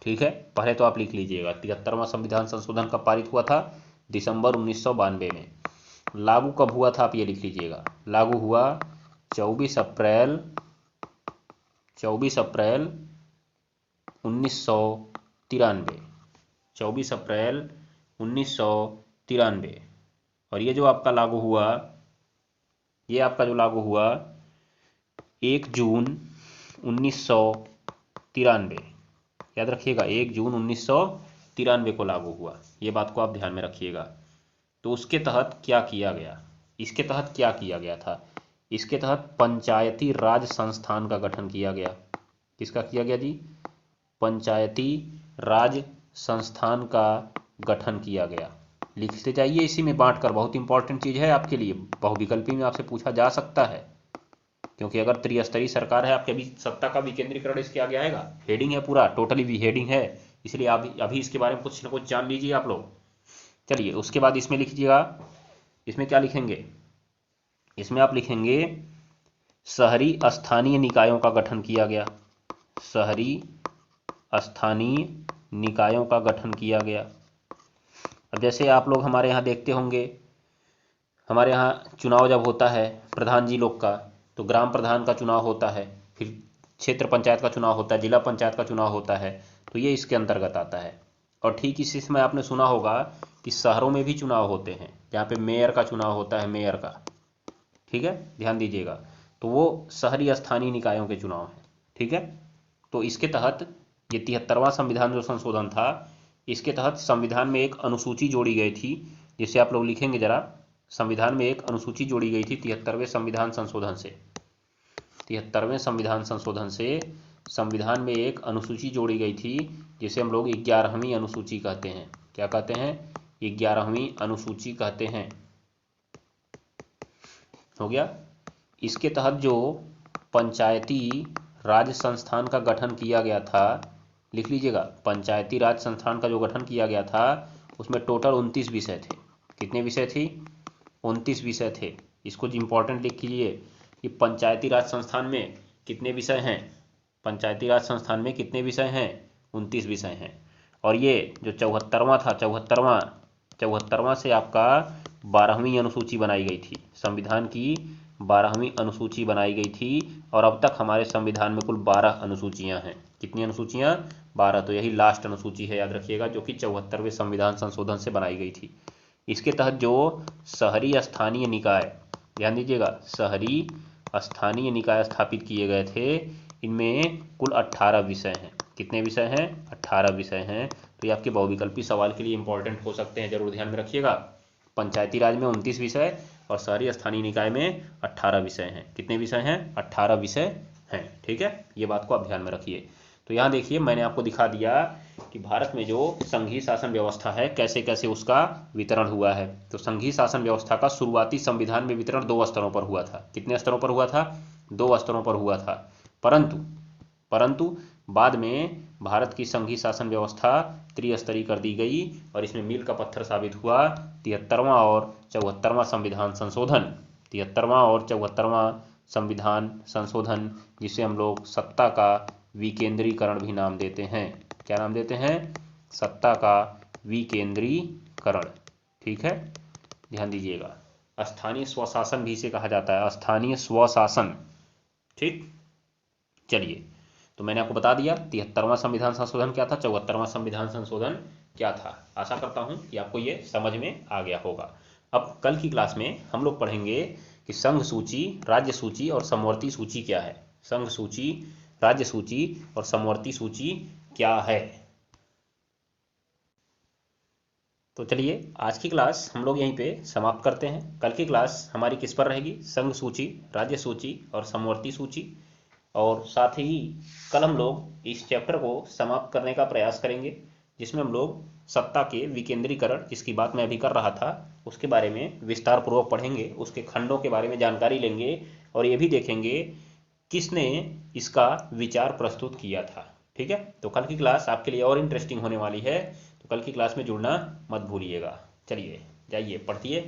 ठीक है। पहले तो आप लिख लीजिएगा, 73वां संविधान संशोधन कब पारित हुआ था? दिसंबर 1992 में। लागू कब हुआ था? आप ये लिख लीजिएगा, लागू हुआ 24 अप्रैल 1993, 24 अप्रैल 1993। और ये जो आपका लागू हुआ, ये आपका जो लागू हुआ 1 जून 1993। याद रखिएगा, 1 जून 1993 93 को लागू हुआ। ये बात को आप ध्यान में रखिएगा। तो उसके तहत क्या किया गया, इसके तहत क्या किया गया था, इसके तहत पंचायती राज संस्थान का गठन किया गया। किसका किया गया जी? पंचायती राज संस्थान का गठन किया गया। लिखते जाइए इसी में बांटकर, बहुत इंपॉर्टेंट चीज है आपके लिए, बहुविकल्पी में आपसे पूछा जा सकता है। क्योंकि अगर त्रिस्तरीय सरकार है आपके, अभी सत्ता का विकेंद्रीकरण इसके आगे आएगा, हेडिंग है पूरा, टोटली भी हेडिंग है, इसलिए आप अभी इसके बारे में कुछ ना कुछ जान लीजिए आप लोग। चलिए उसके बाद इसमें लिखिएगा, इसमें क्या लिखेंगे, इसमें आप लिखेंगे शहरी स्थानीय निकायों का गठन किया गया। शहरी स्थानीय निकायों का गठन किया गया। अब जैसे आप लोग हमारे यहाँ देखते होंगे, हमारे यहाँ चुनाव जब होता है प्रधान जी लोग का, तो ग्राम प्रधान का चुनाव होता है, फिर क्षेत्र पंचायत का चुनाव होता है, जिला पंचायत का चुनाव होता है, तो ये इसके अंतर्गत आता है। और ठीक इसी समय आपने सुना होगा कि शहरों में भी चुनाव होते हैं, जहाँ पे मेयर का चुनाव होता है, मेयर का, ठीक है, ध्यान दीजिएगा। तो वो शहरी स्थानीय निकायों के चुनाव हैं, ठीक है। तो इसके तहत ये 73वां संविधान जो संशोधन था, इसके तहत संविधान में एक अनुसूची जोड़ी गई थी, जिसे आप लोग लिखेंगे जरा, संविधान में एक अनुसूची जोड़ी गई थी 73वें संविधान संशोधन से। 73वें संविधान संशोधन से संविधान में एक अनुसूची जोड़ी गई थी, जिसे हम लोग 11वीं अनुसूची कहते हैं। क्या कहते हैं? 11वीं अनुसूची कहते हैं। हो गया। इसके तहत जो पंचायती राज संस्थान का गठन किया गया था, लिख लीजिएगा, पंचायती राज संस्थान का जो गठन किया गया था उसमें टोटल 29 विषय थे। कितने विषय थे? 29 विषय थे। इसको इंपॉर्टेंट लिख लीजिए कि पंचायती राज संस्थान में कितने विषय हैं, पंचायती राज संस्थान में कितने विषय हैं? 29 विषय हैं। और ये जो 74वां था, 74वां से आपका 12वीं अनुसूची बनाई गई थी, संविधान की 12वीं अनुसूची बनाई गई थी। और अब तक हमारे संविधान में कुल 12 अनुसूचियां हैं। कितनी अनुसूचियां? 12। तो यही लास्ट अनुसूची है, याद रखिएगा, जो कि 74वें संविधान संशोधन से बनाई गई थी। इसके तहत जो शहरी स्थानीय निकाय, ध्यान दीजिएगा, शहरी स्थानीय निकाय स्थापित किए गए थे, इनमें कुल 18 विषय हैं। कितने विषय हैं? 18 विषय हैं। तो ये आपके बहुविकल्पी सवाल के लिए इंपॉर्टेंट हो सकते हैं, जरूर ध्यान में रखिएगा। पंचायती राज में 29 विषय और शहरी स्थानीय निकाय में 18 विषय हैं। कितने विषय हैं? 18 विषय हैं, ठीक है। ये बात को आप ध्यान में रखिए। तो यहाँ देखिए, मैंने आपको दिखा दिया कि भारत में जो संघीय शासन व्यवस्था है, कैसे कैसे उसका वितरण हुआ है। तो संघीय शासन व्यवस्था का शुरुआती संविधान में वितरण 2 स्तरों पर हुआ था। कितने स्तरों पर हुआ था? 2 स्तरों पर हुआ था। परंतु बाद में भारत की संघीय शासन व्यवस्था त्रिस्तरीय कर दी गई और इसमें मील का पत्थर साबित हुआ 73वां और 74वां संविधान संशोधन। 73वां और 74वां संविधान संशोधन, जिसे हम लोग सत्ता का विकेंद्रीकरण भी नाम देते हैं। क्या नाम देते हैं? सत्ता का विकेंद्रीकरण, ठीक है, ध्यान दीजिएगा। स्थानीय स्वशासन भी इसे कहा जाता है, स्थानीय स्वशासन, ठीक। चलिए, तो मैंने आपको बता दिया 73वां संविधान संशोधन क्या था, 74वां संविधान संशोधन क्या था। आशा करता हूं कि आपको ये समझ में आ गया होगा। अब कल की क्लास में हम लोग पढ़ेंगे कि संघ सूची, राज्य सूची और समवर्ती सूची क्या है। संघ सूची, राज्य सूची और समवर्ती सूची क्या है। तो चलिए, आज की क्लास हम लोग यहीं पे समाप्त करते हैं। कल की क्लास हमारी किस पर रहेगी? संघ सूची, राज्य सूची और समवर्ती सूची। और साथ ही कल हम लोग इस चैप्टर को समाप्त करने का प्रयास करेंगे, जिसमें हम लोग सत्ता के विकेंद्रीकरण, जिसकी बात मैं अभी कर रहा था, उसके बारे में विस्तार पूर्वक पढ़ेंगे, उसके खंडों के बारे में जानकारी लेंगे और ये भी देखेंगे किसने इसका विचार प्रस्तुत किया था, ठीक है। तो कल की क्लास आपके लिए और इंटरेस्टिंग होने वाली है, तो कल की क्लास में जुड़ना मत भूलिएगा। चलिए, जाइए पढ़िए।